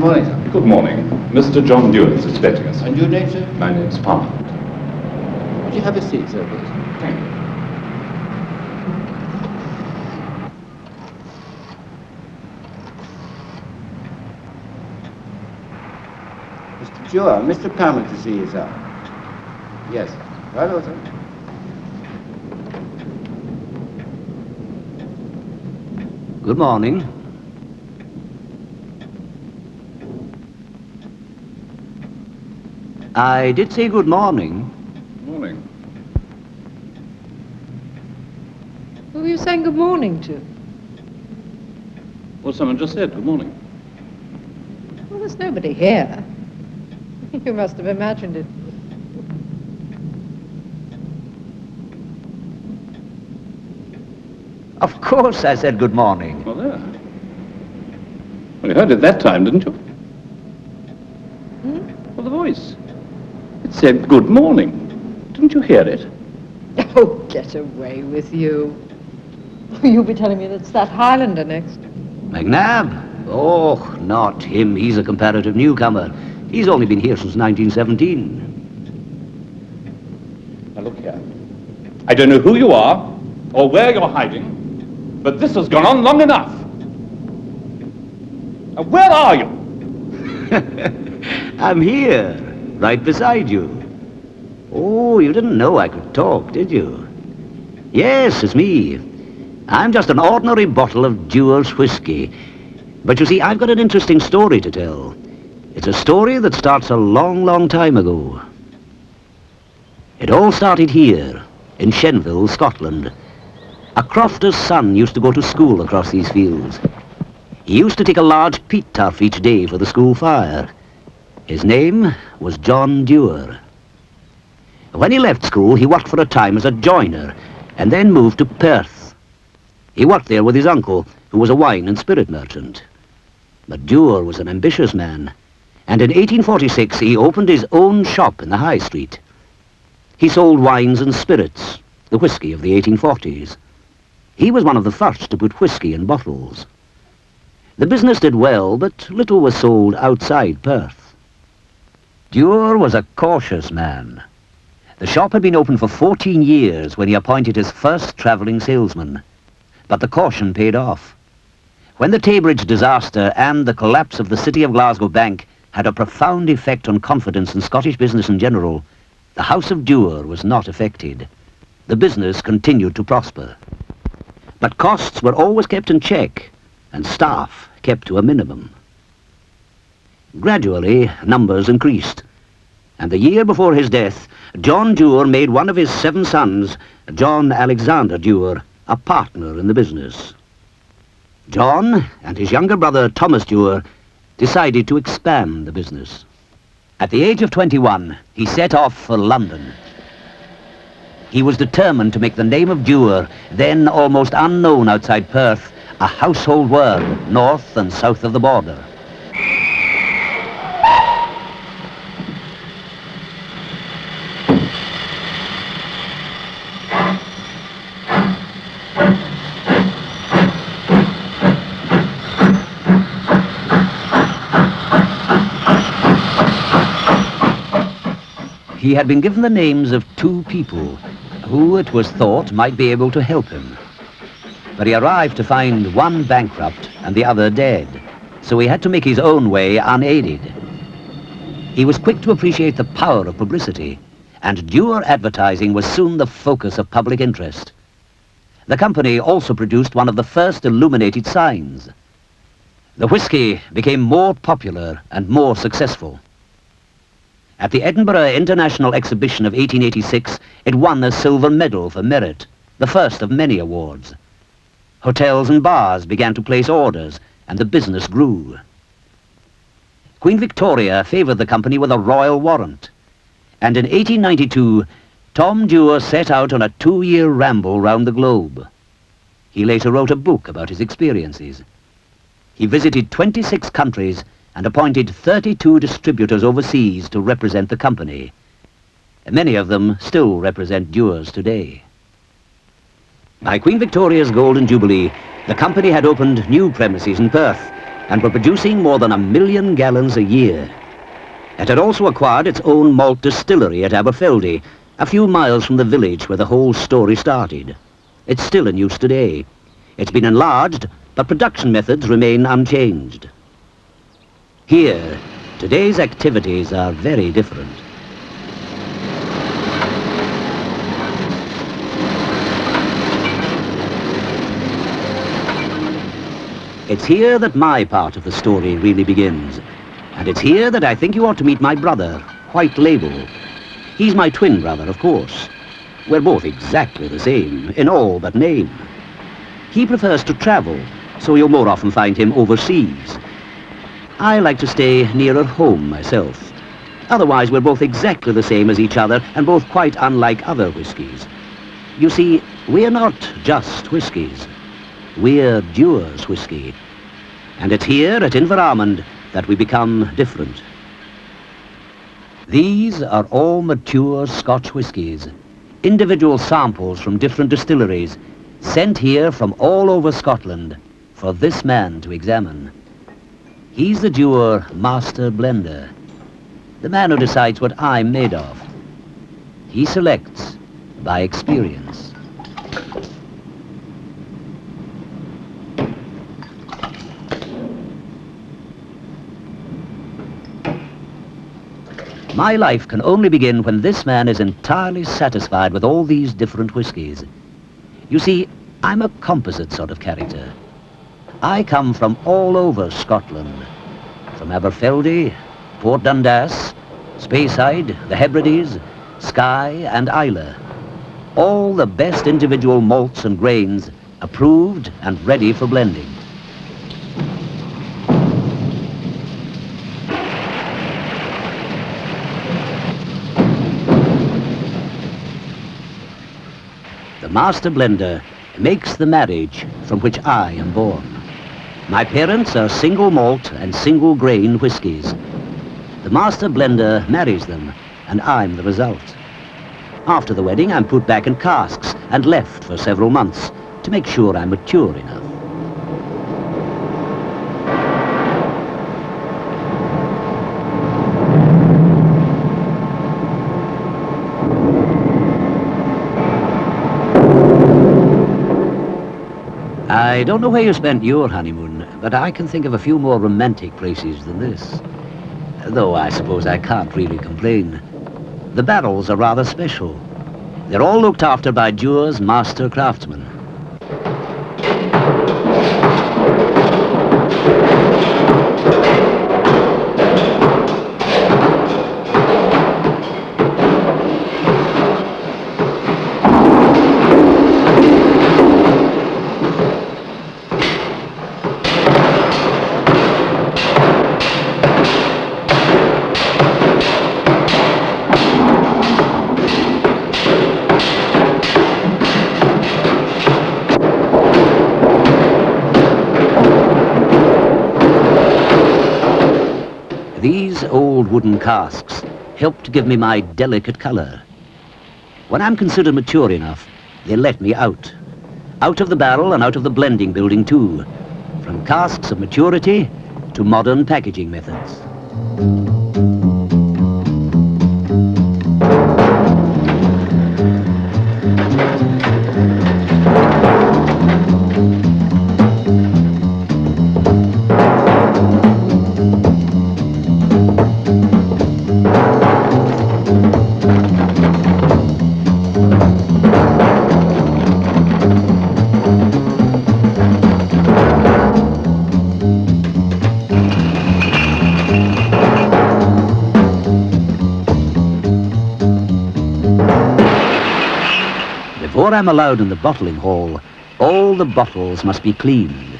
morning, sir. Good morning. Mr. John Dewar is expecting us. And your name, sir? My name's Palmer. Would you have a seat, sir, please? Thank you. Mr. Dewar, Mr. Palmer to see you, sir. Yes. Hello, sir. Good morning. I did say good morning. Morning. Who were you saying good morning to? Well, someone just said good morning. Well, there's nobody here. You must have imagined it. Of course I said good morning. Well, there. Well, you heard it that time, didn't you? Well, the voice. It said good morning. Didn't you hear it? Oh, get away with you. You'll be telling me that's that Highlander next. McNabb? Oh, not him. He's a comparative newcomer. He's only been here since 1917. Now, look here. I don't know who you are or where you're hiding, but this has gone on long enough. Now, where are you? I'm here, right beside you. Oh, you didn't know I could talk, did you? Yes, it's me. I'm just an ordinary bottle of Dewar's whiskey. But you see, I've got an interesting story to tell. It's a story that starts a long, long time ago. It all started here, in Shenville, Scotland. A crofter's son used to go to school across these fields. He used to take a large peat turf each day for the school fire. His name was John Dewar. When he left school, he worked for a time as a joiner, and then moved to Perth. He worked there with his uncle, who was a wine and spirit merchant. But Dewar was an ambitious man, and in 1846 he opened his own shop in the High Street. He sold wines and spirits, the whiskey of the 1840s. He was one of the first to put whiskey in bottles. The business did well, but little was sold outside Perth. Dewar was a cautious man. The shop had been open for 14 years when he appointed his first travelling salesman. But the caution paid off. When the Taybridge disaster and the collapse of the City of Glasgow Bank had a profound effect on confidence in Scottish business in general, the House of Dewar was not affected. The business continued to prosper. But costs were always kept in check, and staff kept to a minimum. Gradually, numbers increased, and the year before his death, John Dewar made one of his 7 sons, John Alexander Dewar, a partner in the business. John and his younger brother Thomas Dewar decided to expand the business. At the age of 21, he set off for London. He was determined to make the name of Dewar, then almost unknown outside Perth, a household word north and south of the border. He had been given the names of 2 people who, it was thought, might be able to help him. But he arrived to find one bankrupt and the other dead, so he had to make his own way unaided. He was quick to appreciate the power of publicity, and Dewar advertising was soon the focus of public interest. The company also produced one of the first illuminated signs. The whiskey became more popular and more successful. At the Edinburgh International Exhibition of 1886, it won a silver medal for merit, the first of many awards. Hotels and bars began to place orders, and the business grew. Queen Victoria favoured the company with a royal warrant, and in 1892, Tom Dewar set out on a 2-year ramble round the globe. He later wrote a book about his experiences. He visited 26 countries and appointed 32 distributors overseas to represent the company. Many of them still represent Dewar's today. By Queen Victoria's Golden Jubilee, the company had opened new premises in Perth, and were producing more than 1 million gallons a year. It had also acquired its own malt distillery at Aberfeldy, a few miles from the village where the whole story started. It's still in use today. It's been enlarged, but production methods remain unchanged. Here, today's activities are very different. It's here that my part of the story really begins. And it's here that I think you ought to meet my brother, White Label. He's my twin brother, of course. We're both exactly the same, in all but name. He prefers to travel, so you'll more often find him overseas. I like to stay nearer home myself. Otherwise, we're both exactly the same as each other, and both quite unlike other whiskies. You see, we're not just whiskies. We're Dewar's whiskey. And it's here at Inverarmond that we become different. These are all mature Scotch whiskies, individual samples from different distilleries, sent here from all over Scotland for this man to examine. He's the Dewar Master Blender, the man who decides what I'm made of. He selects by experience. My life can only begin when this man is entirely satisfied with all these different whiskies. You see, I'm a composite sort of character. I come from all over Scotland, from Aberfeldy, Port Dundas, Speyside, the Hebrides, Skye and Islay. All the best individual malts and grains approved and ready for blending. The Master Blender makes the marriage from which I am born. My parents are single malt and single grain whiskies. The Master Blender marries them, and I'm the result. After the wedding, I'm put back in casks and left for several months to make sure I'm mature enough. I don't know where you spent your honeymoon, but I can think of a few more romantic places than this. Though I suppose I can't really complain. The barrels are rather special. They're all looked after by Dewar's master craftsmen. These old wooden casks help to give me my delicate color. When I'm considered mature enough, they let me out. Out of the barrel and out of the blending building too. From casks of maturity to modern packaging methods. Before I'm allowed in the bottling hall, all the bottles must be cleaned.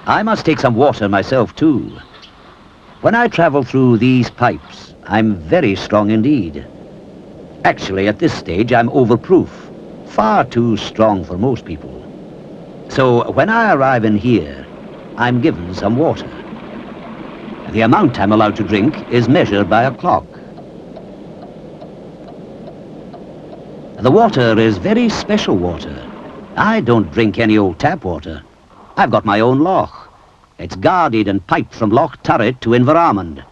I must take some water myself too. When I travel through these pipes, I'm very strong indeed. Actually, at this stage, I'm overproof. Far too strong for most people. So when I arrive in here, I'm given some water. The amount I'm allowed to drink is measured by a clock. The water is very special water. I don't drink any old tap water. I've got my own loch. It's guarded and piped from Loch Turret to Inverarmond.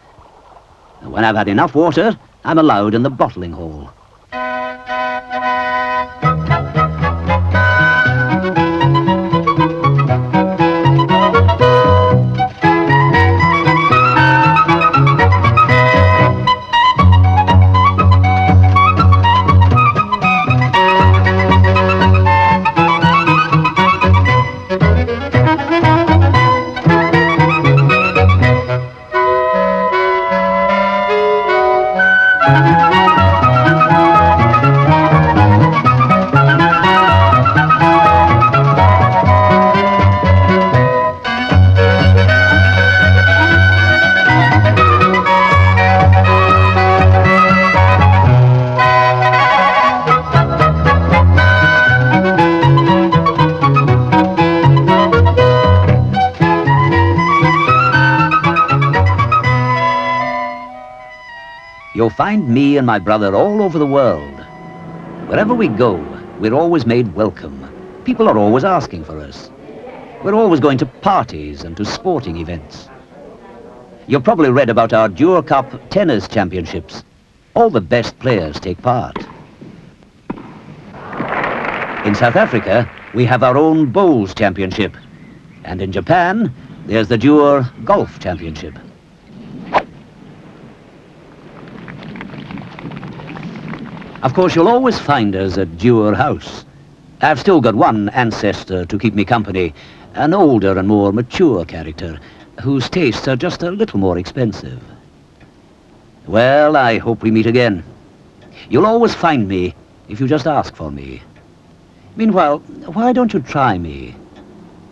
And when I've had enough water, I'm allowed in the bottling hall. You'll find me and my brother all over the world. Wherever we go, we're always made welcome. People are always asking for us. We're always going to parties and to sporting events. You've probably read about our Dewar Cup tennis championships. All the best players take part. In South Africa, we have our own bowls championship. And in Japan, there's the Dewar Golf Championship. Of course, you'll always find us at Dewar House. I've still got one ancestor to keep me company, an older and more mature character, whose tastes are just a little more expensive. Well, I hope we meet again. You'll always find me if you just ask for me. Meanwhile, why don't you try me?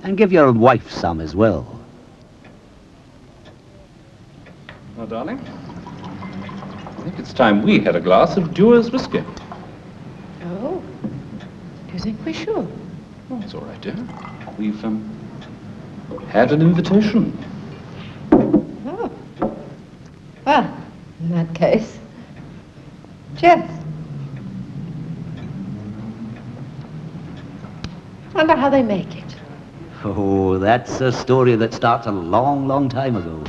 And give your wife some as well. Well, darling, I think it's time we had a glass of Dewar's whiskey. Oh, do you think we should? Oh, it's all right, dear. We've had an invitation. Oh. Well, in that case, cheers. Wonder how they make it. Oh, that's a story that starts a long, long time ago.